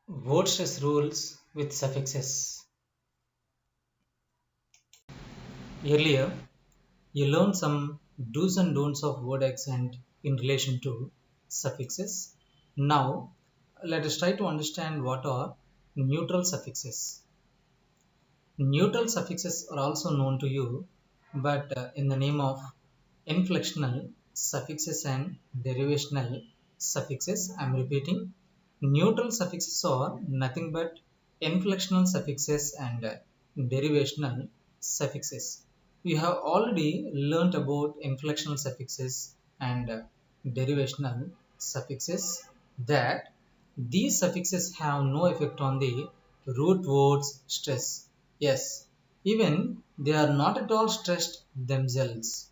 Word stress rules with suffixes. Earlier, you learned some do's and don'ts of word accent in relation to suffixes. Now, let us try to understand what are neutral suffixes. Neutral suffixes are also known to you, but in the name of inflectional suffixes and derivational suffixes. I am repeating, neutral suffixes are nothing but inflectional suffixes and derivational suffixes. We have already learnt about inflectional suffixes and derivational suffixes, that these suffixes have no effect on the root word's stress. Yes, even they are not at all stressed themselves.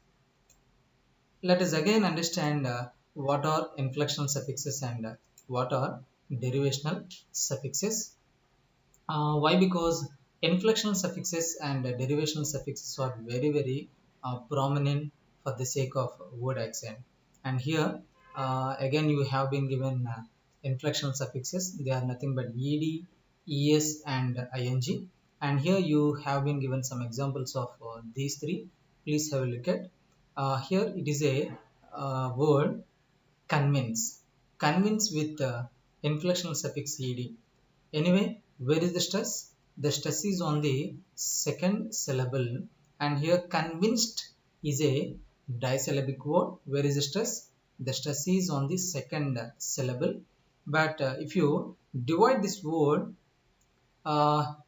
Let us again understand what are inflectional suffixes and what are derivational suffixes. Why? Because inflectional suffixes and derivational suffixes are very prominent for the sake of word accent. And here again you have been given inflectional suffixes. They are nothing but ed, es, and ing. And here you have been given some examples of these three. Please have a look at. Here it is a word convince. Convince with inflectional suffix ed. Anyway, where is the stress? The stress is on the second syllable, and here convinced is a disyllabic word. Where is the stress? The stress is on the second syllable. But if you divide this word,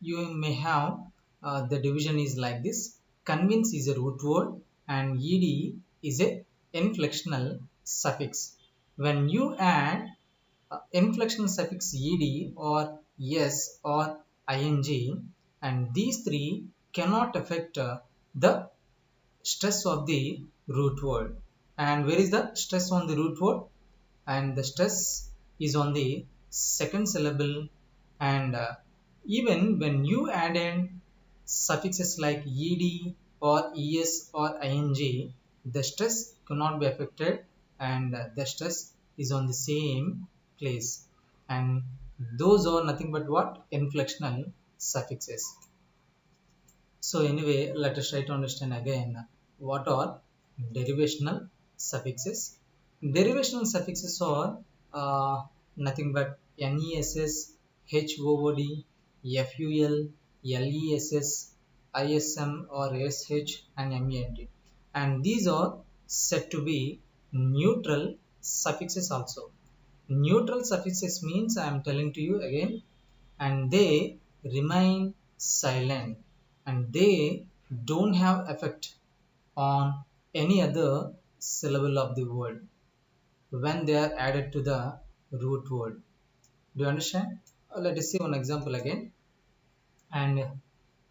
you may have the division is like this. Convince is a root word and ed is a inflectional suffix. When you add inflectional suffix ed or yes or ing, and these three cannot affect the stress of the root word. And where is the stress on the root word? And the stress is on the second syllable. And even when you add in suffixes like ed or es or ing, the stress cannot be affected, and the stress is on the same place. And those are nothing but what? Inflectional suffixes. So anyway, let us try to understand again what are derivational suffixes. Derivational suffixes are nothing but ness, hod, ful, less, ism or sh, and ment. And these are said to be neutral suffixes also. Neutral suffixes means, I am telling to you again, and they remain silent, and they don't have effect on any other syllable of the word when they are added to the root word. Do you understand? Let us see one example again. And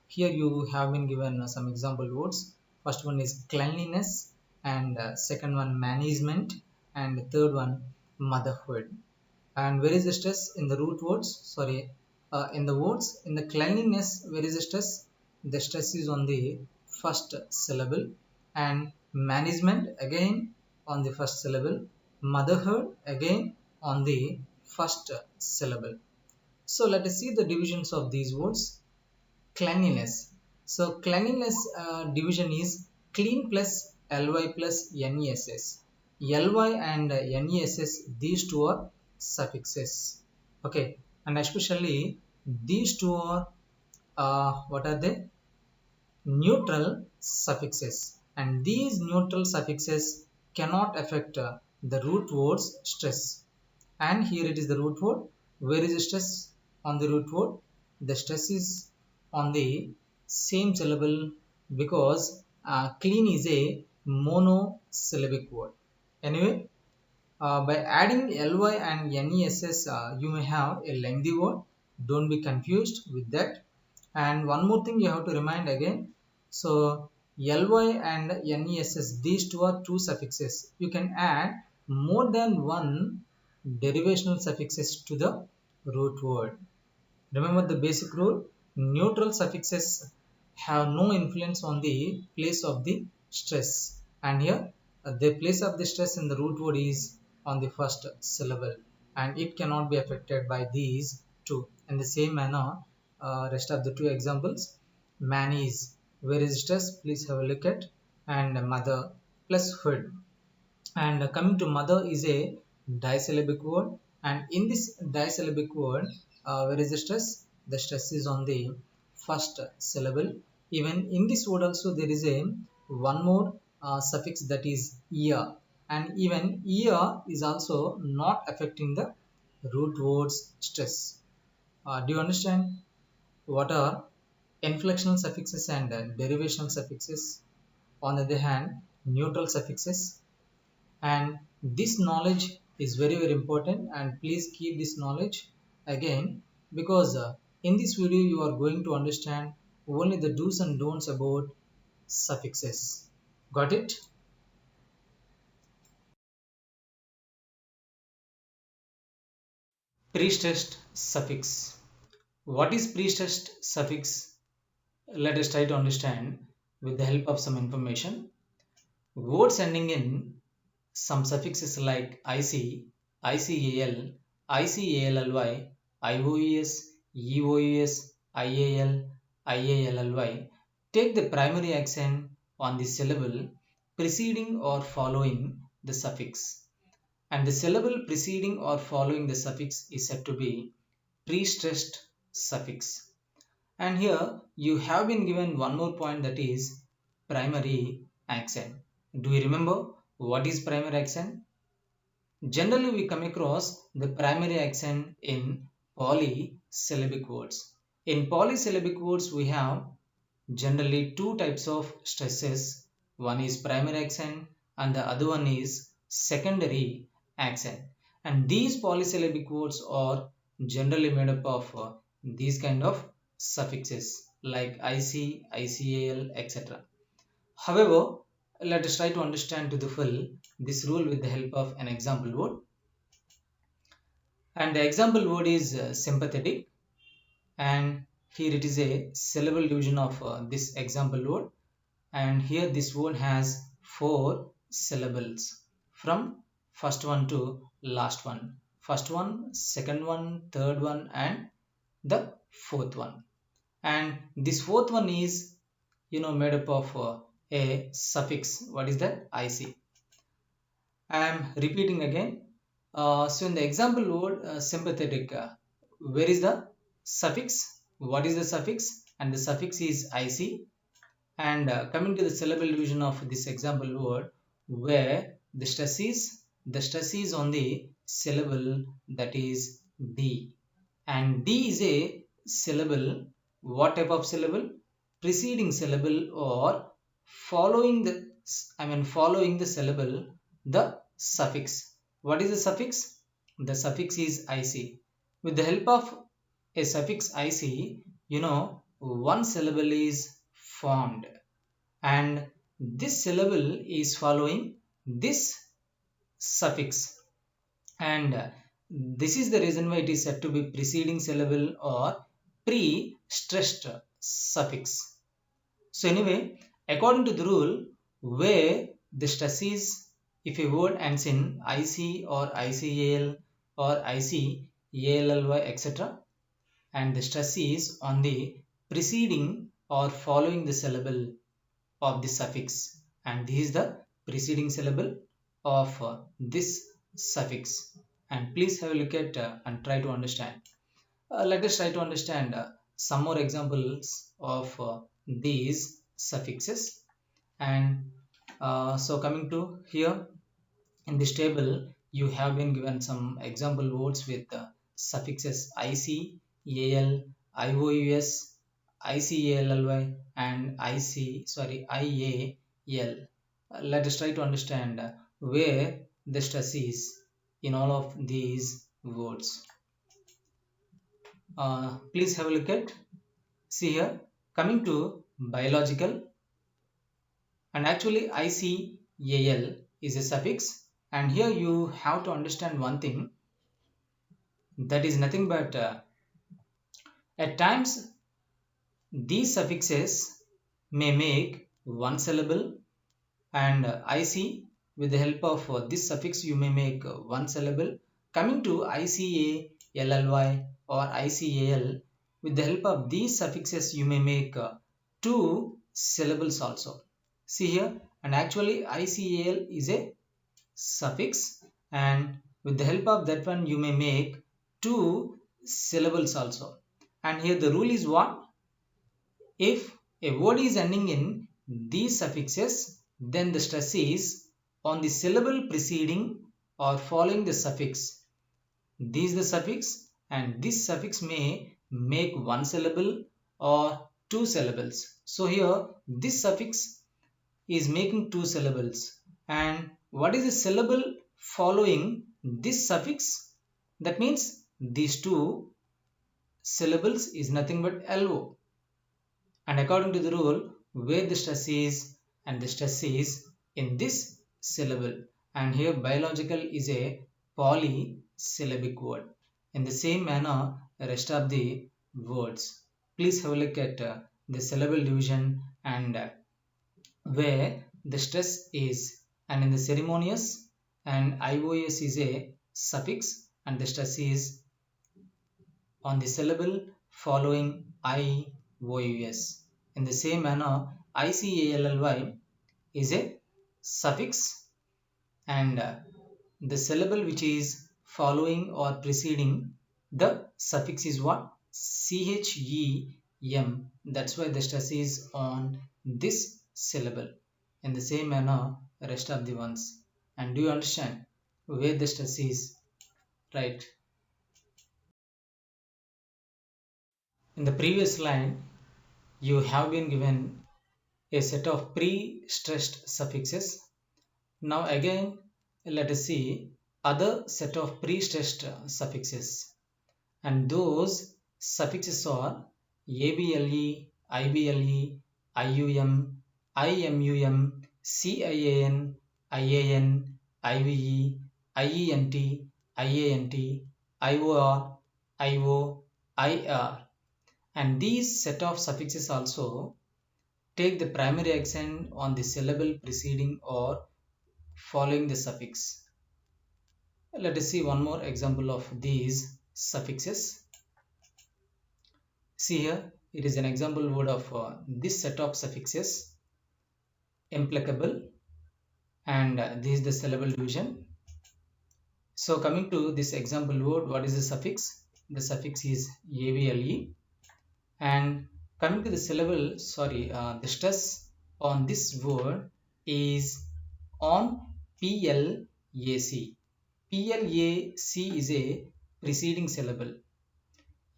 here you have been given some example words. First one is cleanliness, and second one management, and third one motherhood. And where is the stress in the root words? Sorry, in the words. In the cleanliness, where is the stress? The stress is on the first syllable. And management again on the first syllable. Motherhood again on the first syllable. So let us see the divisions of these words. Cleanliness. So cleanliness division is clean plus ly plus ness. Ly and ness, these two are suffixes. Okay, and especially these two are what are they? Neutral suffixes, and these neutral suffixes cannot affect the root word's stress. And here it is the root word. Where is the stress on the root word? The stress is on the same syllable, because clean is a monosyllabic word. Anyway, by adding ly and ness, you may have a lengthy word. Don't be confused with that. And one more thing you have to remind again. So ly and ness, these two are two suffixes. You can add more than one derivational suffixes to the root word. Remember the basic rule: neutral suffixes have no influence on the place of the stress. And here the place of the stress in the root word is on the first syllable, and it cannot be affected by these 2. In the same manner, rest of the two examples, man is, where is stress? Please have a look at, and mother plus food. And coming to mother is a disyllabic word, and in this disyllabic word, where is the stress? The stress is on the first syllable. Even in this word also there is a one more suffix, that is ear, and even ear is also not affecting the root words stress. Do you understand what are inflectional suffixes and derivational suffixes? On the other hand, neutral suffixes. And this knowledge is very important, and please keep this knowledge again, because in this video you are going to understand only the do's and don'ts about suffixes. Got it? Pre-stressed suffix. What is pre-stressed suffix? Let us try to understand with the help of some information. Words ending in some suffixes like IC, ICAL, ICALLY, IOES, EOES, IAL, IALLY take the primary accent on the syllable preceding or following the suffix, and the syllable preceding or following the suffix is said to be pre-stressed suffix. And here you have been given one more point, that is primary accent. Do you remember what is primary accent? Generally, we come across the primary accent in polysyllabic words. In polysyllabic words, we have generally two types of stresses. One is primary accent and the other one is secondary accent. And these polysyllabic words are generally made up of these kind of suffixes like IC, ICAL, etc. However, let us try to understand to the full this rule with the help of an example word. And the example word is sympathetic, and here it is a syllable division of this example word, and here this word has four syllables from first one to last one. First one, second one, third one, and the fourth one. And this fourth one is made up of a suffix. What is that? IC. I am repeating again. So in the example word sympathetic, where is the suffix? What is the suffix? And the suffix is IC. And coming to the syllable division of this example word, where the stress is on the syllable, that is D. And D is a syllable. What type of syllable? Preceding syllable or following the syllable, the suffix. What is the suffix? The suffix is IC. With the help of a suffix IC, one syllable is formed, and this syllable is following this suffix, and this is the reason why it is said to be preceding syllable or pre-stressed suffix. So anyway, according to the rule, where the stress is, if a word ends in IC or ICAL or ICALLY, etc., and the stress is on the preceding or following the syllable of the suffix, and this is the preceding syllable of this suffix. And please have a look at and try to understand. Let us try to understand some more examples of these suffixes. And so coming to here, in this table you have been given some example words with suffixes IC, AL, IOUS, ICALLY, and IAL. Let us try to understand where the stress is in all of these words. Please have a look at, see here, coming to biological, and actually ICAL is a suffix, and here you have to understand one thing, that is nothing but at times these suffixes may make one syllable, and IC, with the help of this suffix you may make one syllable. Coming to ICAL, LLY or ICAL. With the help of these suffixes, you may make two syllables also. See here, and actually ICAL is a suffix, and with the help of that one, you may make two syllables also. And here the rule is what? If a word is ending in these suffixes, then the stress is on the syllable preceding or following the suffix. This is the suffix, and this suffix may make one syllable or two syllables. So here this suffix is making two syllables. And what is the syllable following this suffix? That means these two syllables is nothing but LO. And according to the rule, where the stress is, and the stress is in this syllable. And here biological is a polysyllabic word. In the same manner, the rest of the words. Please have a look at the syllable division and where the stress is. And in the ceremonious, and IOS is a suffix, and the stress is on the syllable following IOUS. In the same manner, ICALLY is a suffix, and the syllable which is following or preceding the suffix is what? CHEM. That's why the stress is on this syllable. In the same manner, the rest of the ones. And do you understand where the stress is? Right. In the previous line, you have been given a set of pre-stressed suffixes. Now again, let us see other set of pre-stressed suffixes. And those suffixes are ABLE, IBLE, IUM, IMUM, CIAN, IAN, IVE, IENT, IANT, IOR, IO, IR. And these set of suffixes also take the primary accent on the syllable preceding or following the suffix. Let us see one more example of these suffixes. See here, it is an example word of this set of suffixes, implacable, and this is the syllable division. So coming to this example word, what is the suffix? The suffix is ABLE. And coming to the syllable, the stress on this word is on PLAC. PLAC is a preceding syllable.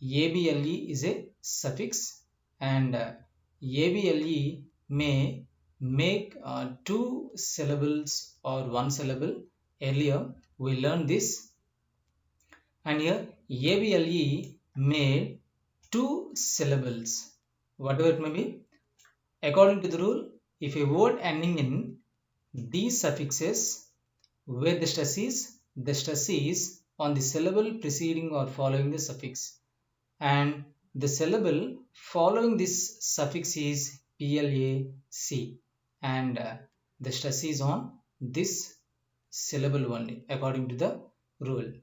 ABLE is a suffix, and ABLE may make two syllables or one syllable. Earlier we learned this, and here ABLE made two syllables, whatever it may be. According to the rule, if a word ending in these suffixes, where the stress is on the syllable preceding or following the suffix, and the syllable following this suffix is PLAC, and the stress is on this syllable only according to the rule.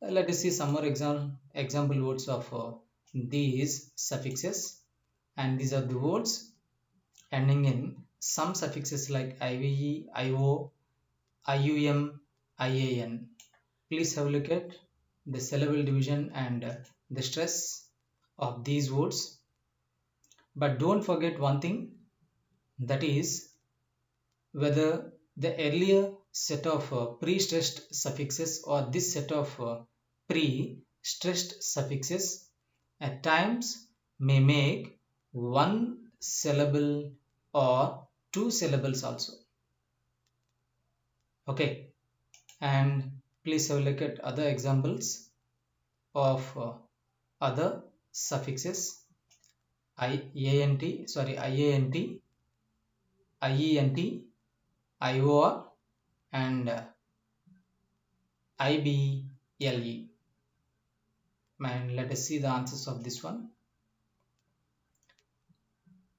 Let us see some more example words of these suffixes, and these are the words ending in some suffixes like IVE, IO, IUM, IAN. Please have a look at the syllable division and the stress of these words. But don't forget one thing, that is whether the earlier set of pre-stressed suffixes or this set of pre-stressed suffixes at times may make one syllable or two syllables also. Okay, and please have a look at other examples of other suffixes. IANT, IENT, IOR, and IBLE. And let us see the answers of this one.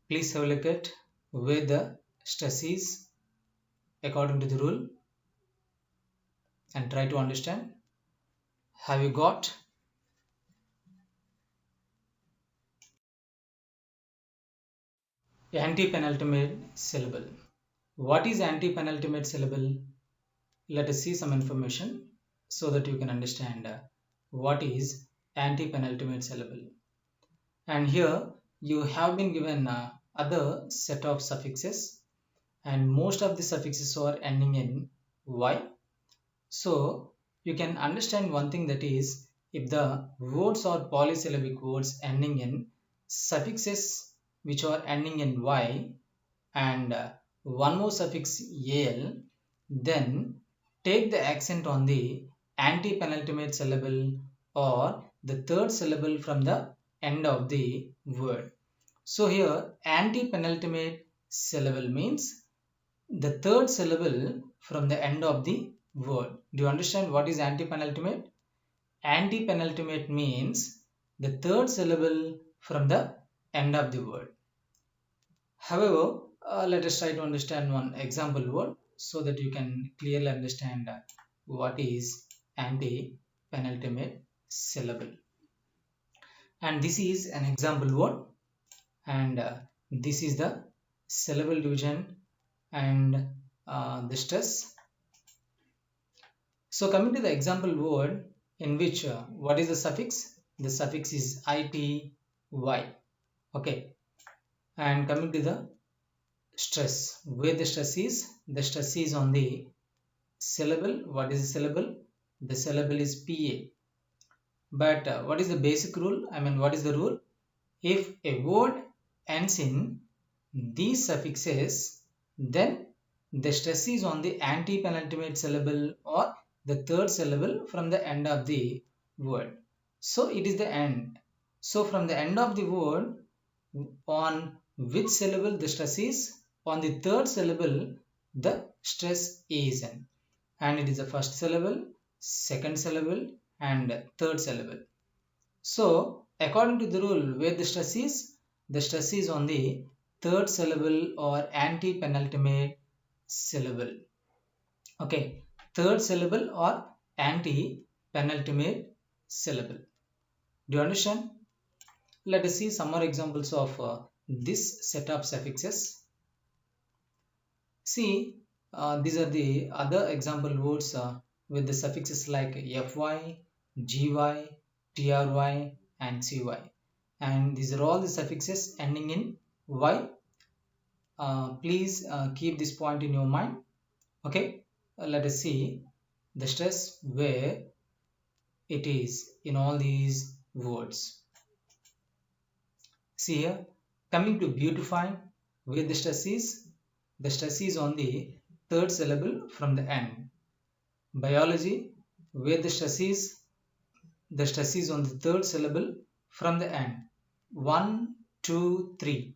Please have a look at where the stress is according to the rule and try to understand. Have you got Anti-penultimate syllable. What is anti-penultimate syllable? Let us see some information so that you can understand what is anti-penultimate syllable. And here you have been given other set of suffixes, and most of the suffixes are ending in y. So you can understand one thing, that is, if the words are polysyllabic words ending in suffixes which are ending in y and one more suffix al, then take the accent on the anti-penultimate syllable or the third syllable from the end of the word. So here anti-penultimate syllable means the third syllable from the end of the word. Do you understand what is anti-penultimate? Anti-penultimate means the third syllable from the end of the word. However, let us try to understand one example word so that you can clearly understand what is anti-penultimate syllable. And this is an example word, and this is the syllable division and the stress. So coming to the example word, in which what is the suffix? The suffix is ity. Okay, and coming to the stress, where the stress is on the syllable. What is the syllable? The syllable is pa. But what is the basic rule? I mean, what is the rule? If a word ends in these suffixes, then the stress is on the anti-penultimate syllable or the third syllable from the end of the word. So it is the end. So from the end of the word, on which syllable the stress is? On the third syllable, the stress is in. And it is the first syllable, second syllable, and third syllable. So according to the rule, where the stress is on the third syllable or anti-penultimate syllable. Okay, third syllable or anti-penultimate syllable. Do you understand? Let us see some more examples of this set of suffixes. See, these are the other example words with the suffixes like fy, gy, try, and cy. And these are all the suffixes ending in y. Please keep this point in your mind. Okay, let us see the stress where it is in all these words. See here, coming to beautify, where the stress is on the third syllable from the end. Biology, where the stress is on the third syllable from the end. 1, 2, 3.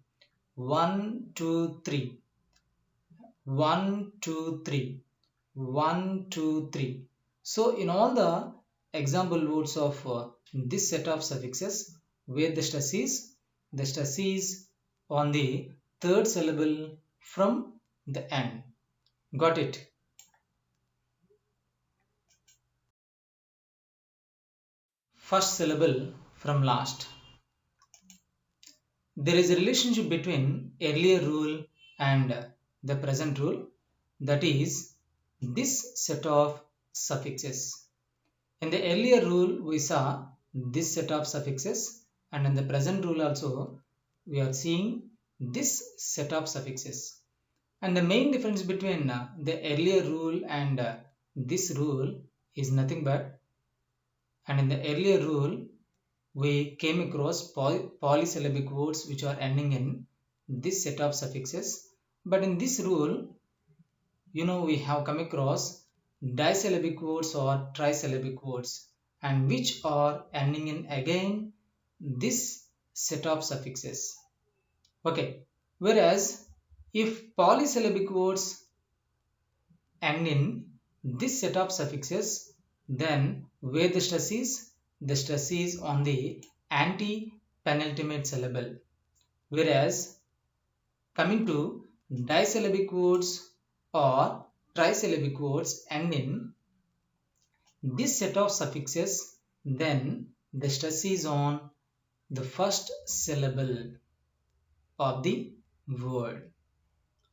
1, 2, 3. 1, 2, 3. 1, 2, 3. So in all the example words of this set of suffixes, where the stress is on the third syllable from the end. Got it? First syllable from last. There is a relationship between earlier rule and the present rule, that is this set of suffixes. In the earlier rule we saw this set of suffixes, and in the present rule also we are seeing this set of suffixes. And the main difference between the earlier rule and this rule is nothing but, and in the earlier rule we came across polysyllabic words which are ending in this set of suffixes, but in this rule, we have come across disyllabic words or trisyllabic words, and which are ending in again this set of suffixes. Okay, whereas if polysyllabic words end in this set of suffixes, then where the stress is on the anti-penultimate syllable. Whereas coming to disyllabic words or trisyllabic words end in this set of suffixes, then the stress is on the first syllable of the word.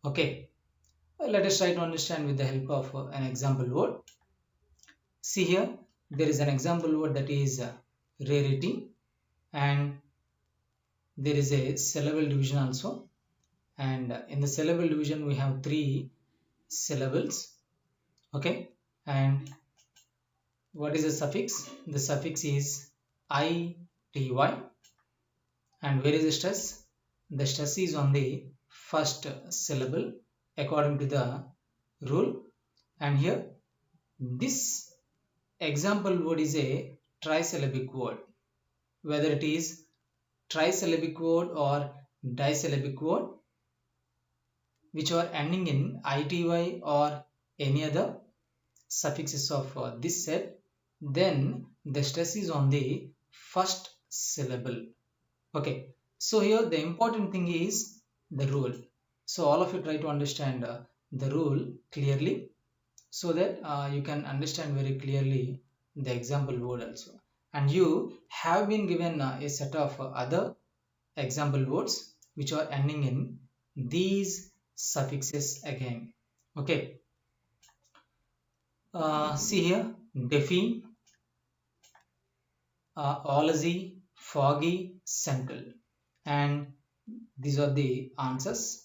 Okay, let us try to understand with the help of an example word. See here, there is an example word that is rarity, and there is a syllable division also. And in the syllable division, we have three syllables. Okay, and what is the suffix? The suffix is ity. And where is the stress? The stress is on the first syllable according to the rule. And here, this example word is a trisyllabic word. Whether it is trisyllabic word or disyllabic word, which are ending in ity or any other suffixes of this set, then the stress is on the first syllable. Okay, so here the important thing is the rule. So all of you try to understand the rule clearly, so that you can understand very clearly the example word also. And you have been given a set of other example words which are ending in these suffixes again. Okay, see here, deafy, Olazy, foggy, central. And these are the answers.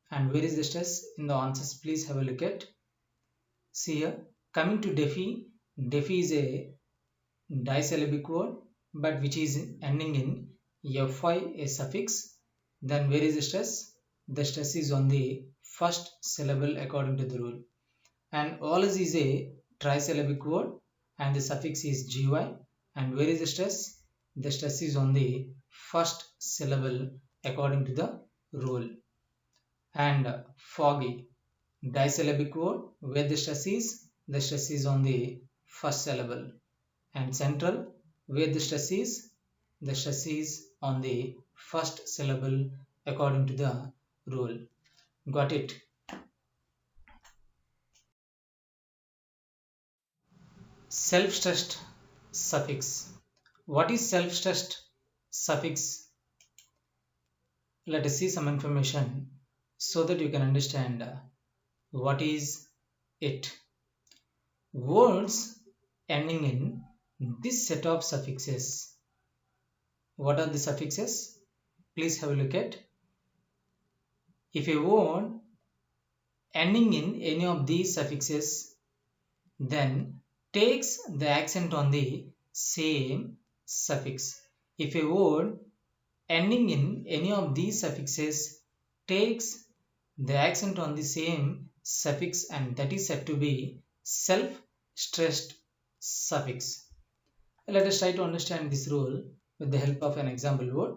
And where is the stress in the answers? Please have a look at. See here, coming to deafy, deafy is a disyllabic word, but which is ending in fy, a suffix. Then where is the stress? The stress is on the first syllable according to the rule. And always is a trisyllabic word, and the suffix is gy. And where is the stress? The stress is on the first syllable according to the rule. And foggy, disyllabic word, where the stress is on the first syllable. And central, where the stress is on the first syllable according to the rule. Got it? Self-stressed suffix. What is self-stressed suffix? Let us see some information so that you can understand what is it. Words ending in this set of suffixes. What are the suffixes? Please have a look at. If a word ending in any of these suffixes then takes the accent on the same suffix. If a word ending in any of these suffixes takes the accent on the same suffix, and that is said to be self-stressed suffix. Let us try to understand this rule with the help of an example word.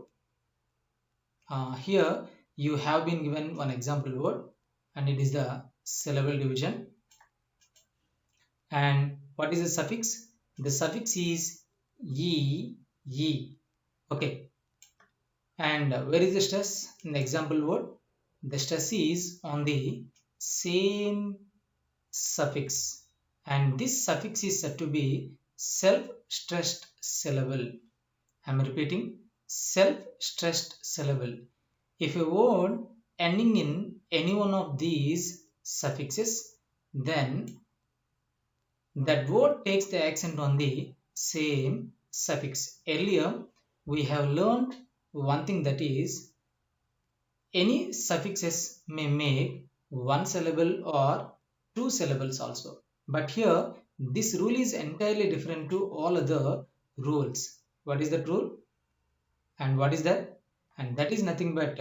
Here you have been given one example word, and it is the syllable division. And what is the suffix? The suffix is e. Okay, and where is the stress in the example word? The stress is on the same suffix, and this suffix is said to be self-stressed syllable. I am repeating, self-stressed syllable. If a word ending in any one of these suffixes, then that word takes the accent on the same suffix. Earlier, we have learned one thing, that is, any suffixes may make one syllable or two syllables also. But here, this rule is entirely different to all other rules. What is that rule? And what is that? And that is nothing but,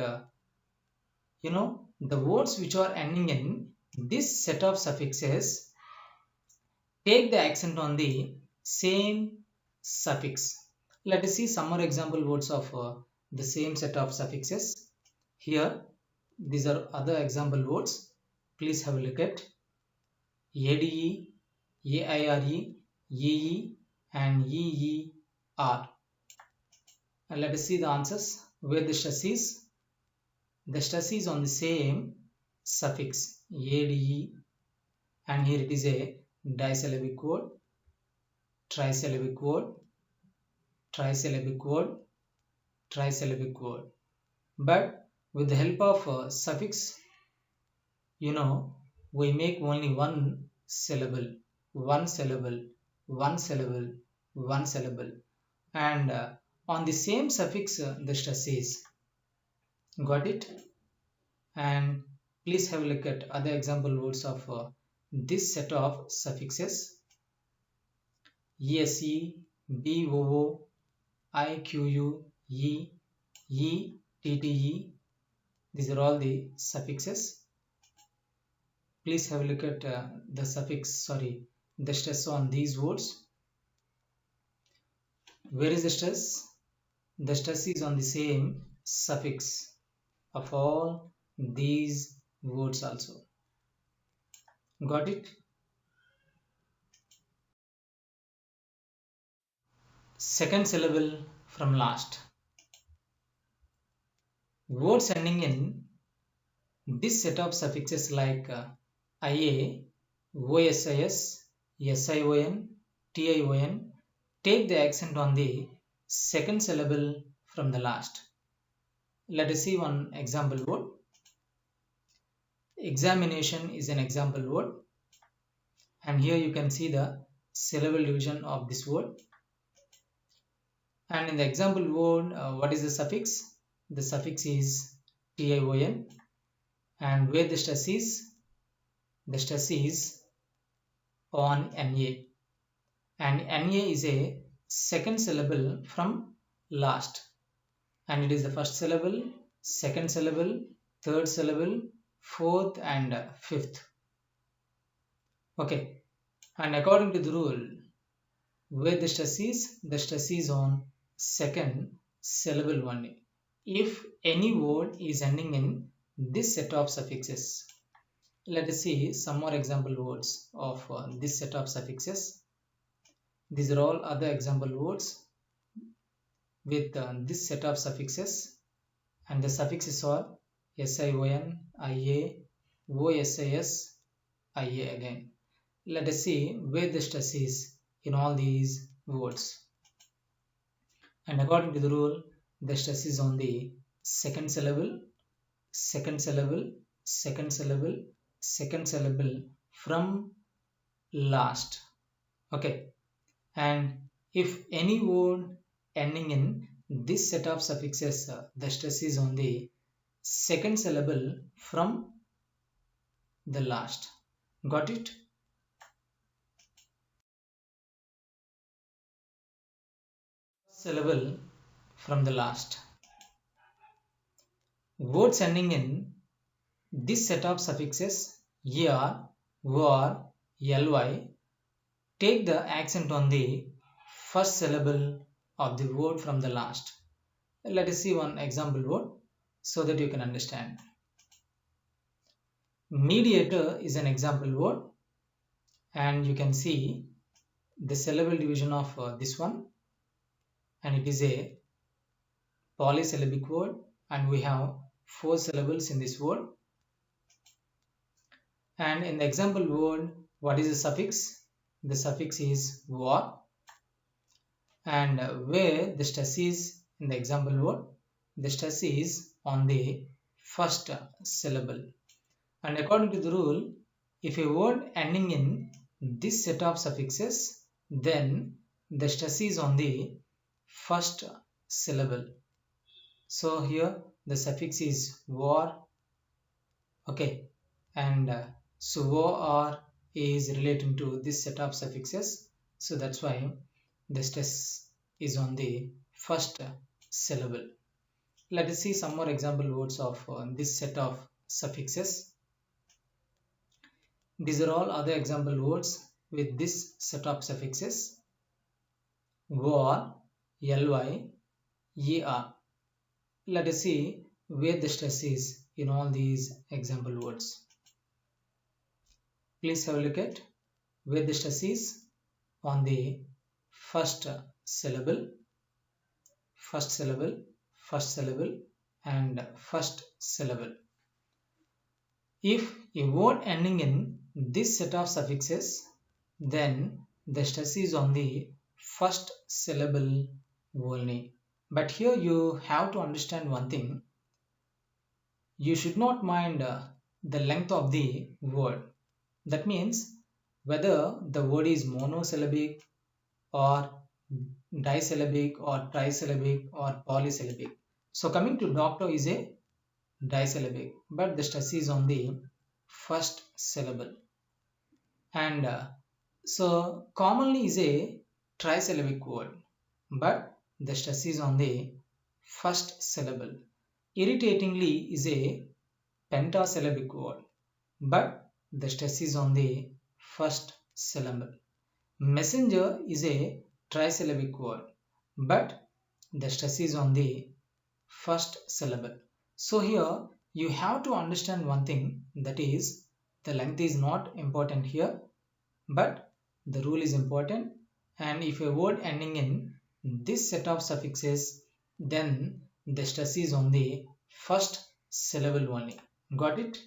the words which are ending in this set of suffixes take the accent on the same suffix. Let us see some more example words of the same set of suffixes. Here, these are other example words. Please have a look at ADE, AIRE, EE, and EER. And let us see the answers. Where the stress is? The stress is on the same suffix ADE, and here it is a disyllabic word, trisyllabic word, trisyllabic word, trisyllabic word. But With the help of suffix, we make only one syllable, one syllable, one syllable. And on the same suffix, the stress is. Got it? And please have a look at other example words of this set of suffixes. ESE, BOO, IQU, E, ETTE. These are all the suffixes. Please have a look at the stress on these words. Where is the stress? The stress is on the same suffix of all these words also. Got it? Second syllable from last. Words ending in this set of suffixes like IA, OSIS, SION, TION take the accent on the second syllable from the last. Let us see one example word. Examination is an example word, and here you can see the syllable division of this word. And in the example word, what is the suffix? The suffix is TION, and where the stress is? The stress is on NA, and NA is a second syllable from last, and it is the first syllable, second syllable, third syllable, fourth and fifth. Okay, and according to the rule, where the stress is on second syllable only. If any word is ending in this set of suffixes, let us see some more example words of this set of suffixes. These are all other example words with this set of suffixes, and the suffixes are SION, IA, OSIS, IA again. Let us see where the stress is in all these words. And according to the rule, the stress is on the second syllable, second syllable, second syllable, second syllable from last. Okay, and if any word ending in this set of suffixes, the stress is on the second syllable from the last. Got it? Syllable from the last. Words ending in this set of suffixes er, or, ly take the accent on the first syllable of the word from the last. Let us see one example word so that you can understand. Mediator is an example word, and you can see the syllable division of this one, and it is a polysyllabic word, and we have 4 syllables in this word. And in the example word, what is the suffix? The suffix is war, and where the stress is in the example word, the stress is on the first syllable. And according to the rule, if a word ending in this set of suffixes, then the stress is on the first syllable. So here the suffix is war. Okay, and so or is relating to this set of suffixes, so that's why the stress is on the first syllable. Let us see some more example words of this set of suffixes. These are all other example words with this set of suffixes: war, ly, er. Let us see where the stress is in all these example words. Please have a look at where the stress is on the first syllable, first syllable, first syllable, and first syllable. If a word ending in this set of suffixes, then the stress is on the first syllable only. But here you have to understand one thing. you should not mind the length of the word. That means whether the word is monosyllabic or disyllabic or trisyllabic or polysyllabic. So coming to doctor is a disyllabic, but the stress is on the first syllable. And so commonly is a trisyllabic word, but the stress is on the first syllable. Irritatingly is a pentasyllabic word, but the stress is on the first syllable. Messenger is a trisyllabic word, but the stress is on the first syllable. So here you have to understand one thing, that is the length is not important here, but the rule is important. And if a word ending in this set of suffixes, then the stress is on the first syllable only. Got it?